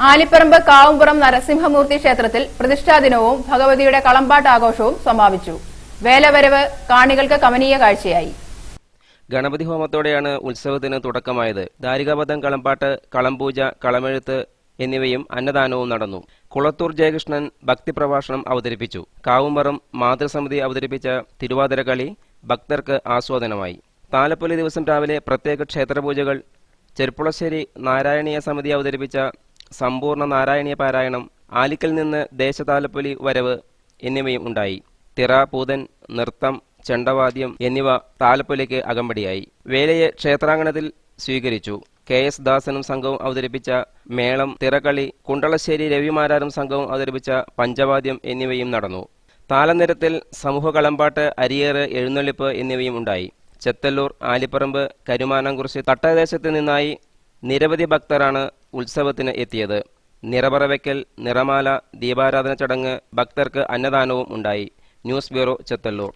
ആലിപ്പറമ്പ് കാവുംപുറം നരസിംഹമൂർത്തി ക്ഷേത്രത്തിൽ പ്രതിഷ്ഠാദിനവും ഭഗവതിയുടെ കളമ്പാട്ട് ആഘോഷവും സമാപിച്ചു. വേലവരവ് കാണികൾക്ക് കമനീയ കാഴ്ചയായി. ഗണപതി ഹോമത്തോടെയാണ് ഉത്സവത്തിന് തുടക്കമായത്. ദാരികാപദം, കളമ്പാട്ട്, കളംപൂജ, കളമെഴുത്ത് എന്നിവയും അന്നദാനവും നടന്നു. കുളത്തൂർ ജയകൃഷ്ണൻ ഭക്തിപ്രഭാഷണം അവതരിപ്പിച്ചു. കാവുംപുറം മാതൃസമിതി അവതരിപ്പിച്ച തിരുവാതിരക്കളി ഭക്തർക്ക് ആസ്വാദനമായി. താലപ്പൊലി ദിവസം രാവിലെ പ്രത്യേക ക്ഷേത്രപൂജകൾ, ചെർപ്പുളശ്ശേരി നാരായണീയ സമിതി അവതരിപ്പിച്ച സമ്പൂർണ്ണ നാരായണീയ പാരായണം, ആലിക്കൽ നിന്ന് ദേശതാലപ്പൊലി വരവ് എന്നിവയും ഉണ്ടായി. തിറ, പൂതൻ, നൃത്തം, ചെണ്ടവാദ്യം എന്നിവ താലപ്പൊലിക്ക് അകമ്പടിയായി. വേലയെ ക്ഷേത്രാങ്കണത്തിൽ സ്വീകരിച്ചു. KS ദാസനും സംഘവും അവതരിപ്പിച്ച മേളം, തിറകളി, കുണ്ടളശ്ശേരി രവിമാരാരും സംഘവും അവതരിപ്പിച്ച പഞ്ചവാദ്യം എന്നിവയും നടന്നു. താലനിരത്തിൽ സമൂഹ കളമ്പാട്ട്, അരിയേറ്, എഴുന്നള്ളിപ്പ് എന്നിവയും ഉണ്ടായി. ചെത്തല്ലൂർ, ആലിപ്പറമ്പ്, കരുമാനംകുറിശി തട്ടദേശത്ത് നിന്നായി നിരവധി ഭക്തരാണ് ഉത്സവത്തിന് എത്തിയത്. നിറപറവയ്ക്കൽ, നിറമാല, ദീപാരാധന ചടങ്ങ്, ഭക്തർക്ക് അന്നദാനവും ഉണ്ടായി. News bureau, Chethallur.